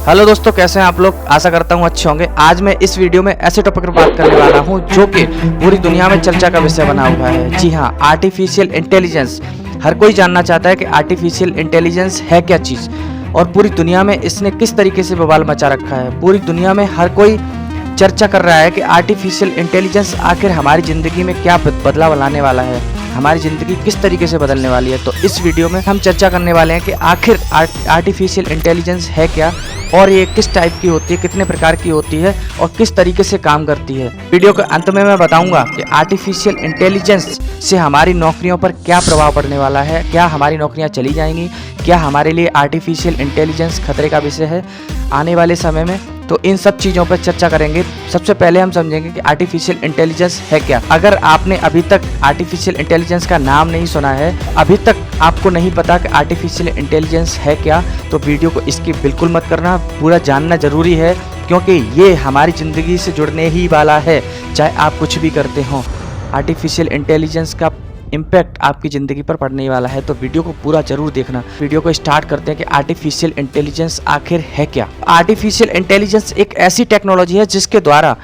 Hello दोस्तों, कैसे हैं आप लोग। आशा करता हूँ अच्छे होंगे। आज मैं इस वीडियो में ऐसे टॉपिक पर बात करने वाला हूँ जो कि पूरी दुनिया में चर्चा का विषय बना हुआ है। जी हाँ, आर्टिफिशियल इंटेलिजेंस। हर कोई जानना चाहता है कि आर्टिफिशियल इंटेलिजेंस है क्या चीज़ और पूरी दुनिया में इसने किस तरीके से बवाल मचा रखा है। पूरी दुनिया में हर कोई चर्चा कर रहा है कि आर्टिफिशियल इंटेलिजेंस आखिर हमारी ज़िंदगी में क्या बदलाव लाने वाला है, हमारी ज़िंदगी किस तरीके से बदलने वाली है। तो इस वीडियो में हम चर्चा करने वाले हैं कि आखिर आर्टिफिशियल इंटेलिजेंस है क्या और ये किस टाइप की होती है, कितने प्रकार की होती है और किस तरीके से काम करती है। वीडियो के अंत में मैं बताऊंगा कि आर्टिफिशियल इंटेलिजेंस से हमारी नौकरियों पर क्या प्रभाव पड़ने वाला है, क्या हमारी नौकरियां चली जाएंगी, क्या हमारे लिए आर्टिफिशियल इंटेलिजेंस खतरे का विषय है आने वाले समय में। तो इन सब चीज़ों पर चर्चा करेंगे। सबसे पहले हम समझेंगे कि आर्टिफिशियल इंटेलिजेंस है क्या। अगर आपने अभी तक आर्टिफिशियल इंटेलिजेंस का नाम नहीं सुना है, अभी तक आपको नहीं पता कि आर्टिफिशियल इंटेलिजेंस है क्या, तो वीडियो को स्किप बिल्कुल मत करना, पूरा जानना जरूरी है क्योंकि ये हमारी ज़िंदगी से जुड़ने ही वाला है, चाहे आप कुछ भी करते हो। आर्टिफिशियल इंटेलिजेंस का इम्पैक्ट आपकी ज़िंदगी पर पड़ने वाला है, तो वीडियो को पूरा जरूर देखना। वीडियो को स्टार्ट करते हैं कि आर्टिफिशियल इंटेलिजेंस आखिर है क्या। आर्टिफिशियल इंटेलिजेंस एक ऐसी टेक्नोलॉजी है जिसके द्वारा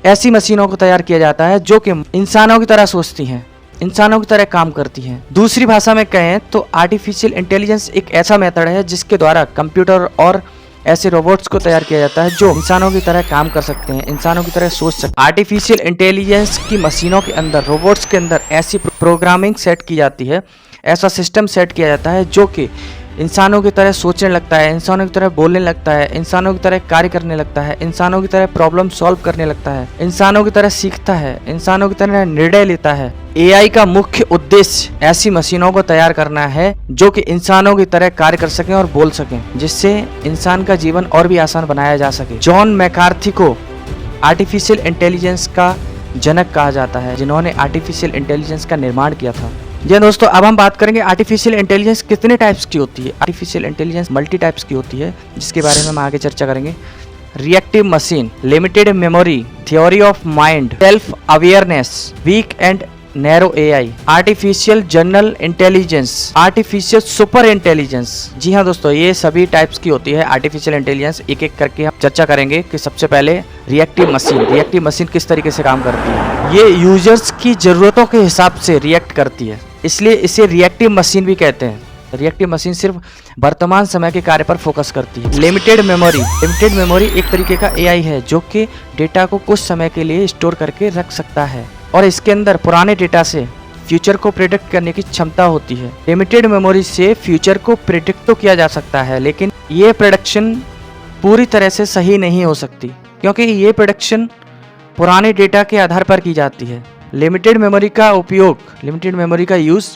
ऐसी मशीनों को तैयार किया जाता है जो कि इंसानों की तरह सोचती हैं, इंसानों की तरह काम करती हैं। दूसरी भाषा में कहें तो आर्टिफिशियल इंटेलिजेंस एक ऐसा मेथड है जिसके द्वारा कंप्यूटर और ऐसे रोबोट्स को तैयार किया जाता है जो इंसानों की तरह काम कर सकते हैं, इंसानों की तरह सोच सकते हैं। आर्टिफिशियल इंटेलिजेंस की मशीनों के अंदर, रोबोट्स के अंदर ऐसी प्रोग्रामिंग सेट की जाती है, ऐसा सिस्टम सेट किया जाता है जो कि इंसानों की तरह सोचने लगता है, इंसानों की तरह बोलने लगता है, इंसानों की तरह कार्य करने लगता है, इंसानों की तरह प्रॉब्लम सॉल्व करने लगता है, इंसानों की तरह सीखता है, इंसानों की तरह निर्णय लेता है। एआई का मुख्य उद्देश्य ऐसी मशीनों को तैयार करना है जो कि इंसानों की तरह कार्य कर सकें और बोल सकें, जिससे इंसान का जीवन और भी आसान बनाया जा सके। जॉन मैकार्थी को आर्टिफिशियल इंटेलिजेंस का जनक कहा जाता है, जिन्होंने आर्टिफिशियल इंटेलिजेंस का निर्माण किया था। जी दोस्तों, अब हम बात करेंगे आर्टिफिशियल इंटेलिजेंस कितने टाइप्स की होती है। आर्टिफिशियल इंटेलिजेंस मल्टी टाइप्स की होती है, जिसके बारे में हम आगे चर्चा करेंगे। Reactive machine, limited memory, theory of mind, self awareness, weak and narrow AI, artificial general intelligence, artificial super intelligence. जी हाँ दोस्तों, ये सभी टाइप्स की होती है आर्टिफिशियल इंटेलिजेंस। एक एक करके हम चर्चा करेंगे कि सबसे पहले रिएक्टिव मशीन। रिएक्टिव मशीन किस तरीके से काम करती है। ये यूजर्स की जरूरतों के हिसाब से रिएक्ट करती है, इसलिए इसे रिएक्टिव मशीन भी कहते हैं। रिएक्टिव मशीन सिर्फ वर्तमान समय के कार्य पर फोकस करती है। लिमिटेड मेमोरी, लिमिटेड मेमोरी एक तरीके का एआई है जो कि डेटा को कुछ समय के लिए स्टोर करके रख सकता है और इसके अंदर पुराने डेटा से फ्यूचर को प्रेडिक्ट करने की क्षमता होती है। लिमिटेड मेमोरी से फ्यूचर को प्रेडिक्ट तो किया जा सकता है, लेकिन ये प्रेडिक्शन पूरी तरह से सही नहीं हो सकती क्योंकि ये प्रेडिक्शन पुराने डेटा के आधार पर की जाती है। लिमिटेड मेमोरी का उपयोग, लिमिटेड मेमोरी का यूज़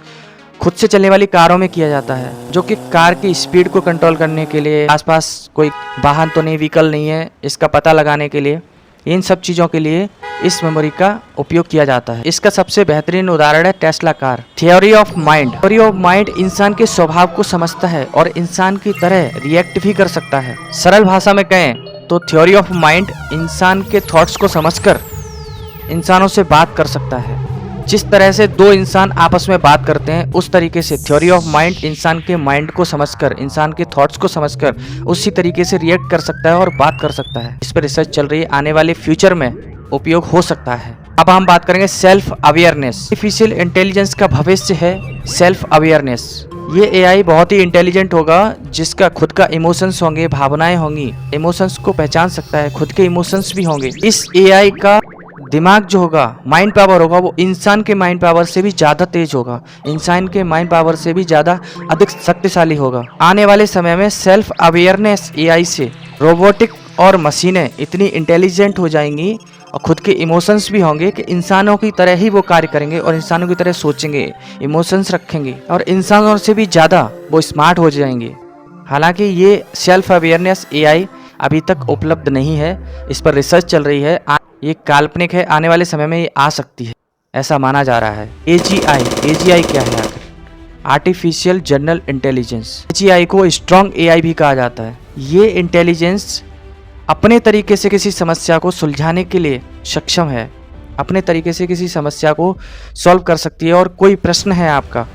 खुद से चलने वाली कारों में किया जाता है, जो कि कार की स्पीड को कंट्रोल करने के लिए, आसपास कोई वाहन तो नहीं, व्हीकल नहीं है, इसका पता लगाने के लिए, इन सब चीज़ों के लिए इस मेमोरी का उपयोग किया जाता है। इसका सबसे बेहतरीन उदाहरण है Tesla car. Theory of mind, theory of mind इंसान के स्वभाव को समझता है और इंसान की तरह रिएक्ट भी कर सकता है। सरल भाषा में कहें तो थ्योरी ऑफ माइंड इंसान के थॉट्स को समझकर इंसानों से बात कर सकता है। जिस तरह से दो इंसान आपस में बात करते हैं, उस तरीके से थ्योरी ऑफ माइंड इंसान के माइंड को समझकर, इंसान के थॉट्स को समझकर उसी तरीके से रिएक्ट कर सकता है और बात कर सकता है। इस पर रिसर्च चल रही है, आने वाले फ्यूचर में उपयोग हो सकता है। अब हम बात करेंगे सेल्फ अवेयरनेस। आर्टिफिशियल इंटेलिजेंस का भविष्य है सेल्फ अवेयरनेस। ये एआई बहुत ही इंटेलिजेंट होगा, जिसका खुद का इमोशंस होंगे, भावनाएं होंगी, इमोशंस को पहचान सकता है, खुद के इमोशंस भी होंगे। इस एआई का दिमाग जो होगा, माइंड पावर होगा, वो इंसान के माइंड पावर से भी ज़्यादा तेज होगा, इंसान के माइंड पावर से भी ज़्यादा अधिक शक्तिशाली होगा। आने वाले समय में सेल्फ अवेयरनेस एआई से रोबोटिक और मशीनें इतनी इंटेलिजेंट हो जाएंगी और खुद के इमोशंस भी होंगे कि इंसानों की तरह ही वो कार्य करेंगे और इंसानों की तरह सोचेंगे, इमोशंस रखेंगे और इंसानों से भी ज़्यादा वो स्मार्ट हो जाएंगे। हालांकि ये सेल्फ अवेयरनेस एआई अभी तक उपलब्ध नहीं है, इस पर रिसर्च चल रही है, ये काल्पनिक है, आने वाले समय में ये आ सकती है, ऐसा माना जा रहा है। एजीआई, एजीआई क्या है आखिर? Artificial general intelligence. एजीआई को स्ट्रॉन्ग एआई भी कहा जाता है। ये इंटेलिजेंस अपने तरीके से किसी समस्या को सुलझाने के लिए सक्षम है, अपने तरीके से किसी समस्या को सॉल्व कर सकती है और कोई प्रश्न है आपका,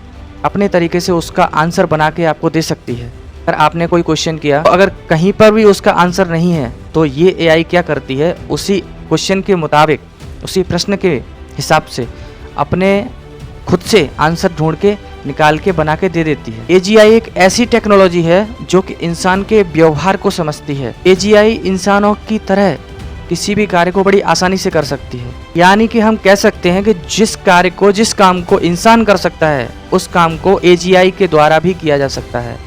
अपने तरीके से उसका आंसर बना के आपको दे सकती है। अगर आपने कोई क्वेश्चन किया, तो अगर कहीं पर भी उसका आंसर नहीं है तो ये एआई क्या करती है, उसी क्वेश्चन के मुताबिक, उसी प्रश्न के हिसाब से अपने खुद से आंसर ढूंढ के निकाल के बना के दे देती है। एजीआई एक ऐसी टेक्नोलॉजी है जो कि इंसान के व्यवहार को समझती है। एजीआई इंसानों की तरह किसी भी कार्य को बड़ी आसानी से कर सकती है। यानी कि हम कह सकते हैं कि जिस काम को इंसान कर सकता है, उस काम को एजीआई के द्वारा भी किया जा सकता है।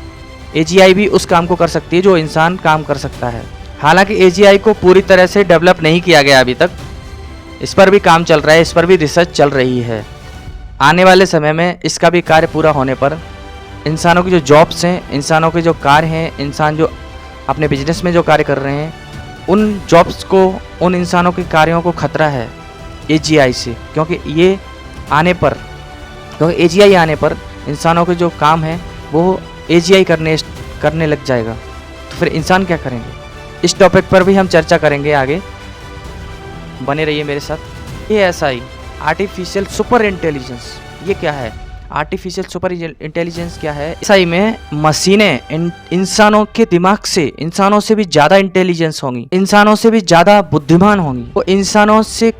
एजीआई भी उस काम को कर सकती है जो इंसान काम कर सकता है। हालांकि एजीआई को पूरी तरह से डेवलप नहीं किया गया अभी तक, इस पर भी काम चल रहा है, इस पर भी रिसर्च चल रही है। आने वाले समय में इसका भी कार्य पूरा होने पर इंसानों की जो जॉब्स हैं, इंसानों के जो कार्य हैं, इंसान जो अपने बिजनेस में जो कार्य कर रहे हैं, उन जॉब्स को, उन इंसानों के कार्यों को खतरा है एजीआई से। क्योंकि एजीआई आने पर इंसानों के जो काम है वो एजीआई करने लग जाएगा, तो फिर इंसान क्या करेंगे? इस टॉपिक पर भी हम चर्चा करेंगे आगे, बने रहिए मेरे साथ। एएसआई, आर्टिफिशियल सुपर इंटेलिजेंस, ये क्या है? आर्टिफिशियल सुपर इंटेलिजेंस क्या है? एएसआई में मशीनें इंसानों के दिमाग से, इंसानों से भी ज़्यादा इंटेलिजेंस होंगी, इंसानों से भी ज़्यादा बुद्धिमान होंगी। वो इंसानों से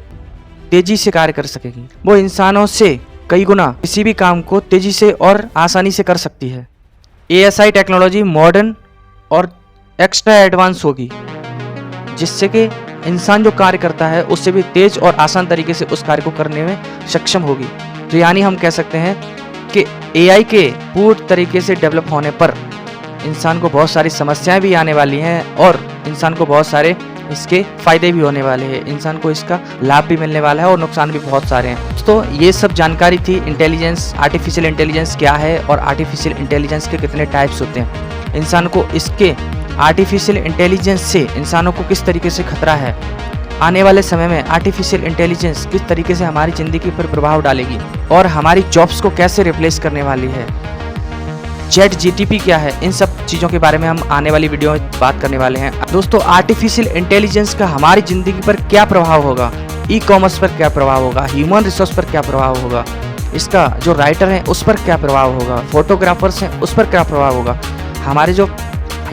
तेजी से कार्य कर सकेगी, वो इंसानों से कई गुना किसी भी काम को तेजी से और आसानी से कर सकती है। एएसआई टेक्नोलॉजी मॉडर्न और एक्स्ट्रा एडवांस होगी, जिससे कि इंसान जो कार्य करता है उससे भी तेज और आसान तरीके से उस कार्य को करने में सक्षम होगी। तो यानी हम कह सकते हैं कि एआई के पूर्ण तरीके से डेवलप होने पर इंसान को बहुत सारी समस्याएं भी आने वाली हैं और इंसान को बहुत सारे इसके फायदे भी होने वाले हैं। इंसान को इसका लाभ भी मिलने वाला है और नुकसान भी बहुत सारे हैं। तो ये सब जानकारी थी इंटेलिजेंस, आर्टिफिशियल इंटेलिजेंस क्या है और आर्टिफिशियल इंटेलिजेंस के कितने टाइप्स होते हैं। इंसान को इसके आर्टिफिशियल इंटेलिजेंस से इंसानों को किस तरीके से खतरा है, आने वाले समय में आर्टिफिशियल इंटेलिजेंस किस तरीके से हमारी ज़िंदगी पर प्रभाव डालेगी और हमारी जॉब्स को कैसे रिप्लेस करने वाली है, चैट जीटीपी क्या है, इन सब चीज़ों के बारे में हम आने वाली वीडियो में बात करने वाले हैं। दोस्तों, आर्टिफिशियल इंटेलिजेंस का हमारी ज़िंदगी पर क्या प्रभाव होगा, ई कॉमर्स पर क्या प्रभाव होगा, ह्यूमन रिसोर्स पर क्या प्रभाव होगा, इसका जो राइटर हैं उस पर क्या प्रभाव होगा, फोटोग्राफर्स हैं उस पर क्या प्रभाव होगा, हमारे जो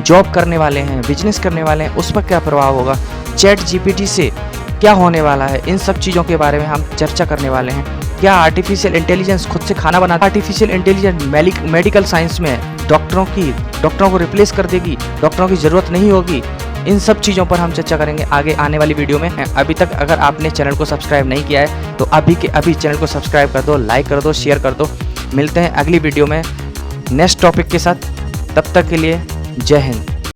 जॉब करने वाले हैं, बिजनेस करने वाले हैं उस पर क्या प्रभाव होगा, चैट जीपीटी से क्या होने वाला है, इन सब चीज़ों के बारे में हम चर्चा करने वाले हैं। क्या आर्टिफिशियल इंटेलिजेंस खुद से खाना बनाता है? आर्टिफिशियल इंटेलिजेंस मेडिकल साइंस में डॉक्टरों को रिप्लेस कर देगी, डॉक्टरों की ज़रूरत नहीं होगी। इन सब चीज़ों पर हम चर्चा करेंगे आगे आने वाली वीडियो में। अभी तक अगर आपने चैनल को सब्सक्राइब नहीं किया है तो अभी के अभी चैनल को सब्सक्राइब कर दो, लाइक कर दो, शेयर कर दो। मिलते हैं अगली वीडियो में नेक्स्ट टॉपिक के साथ, तब तक के लिए जय हिंद।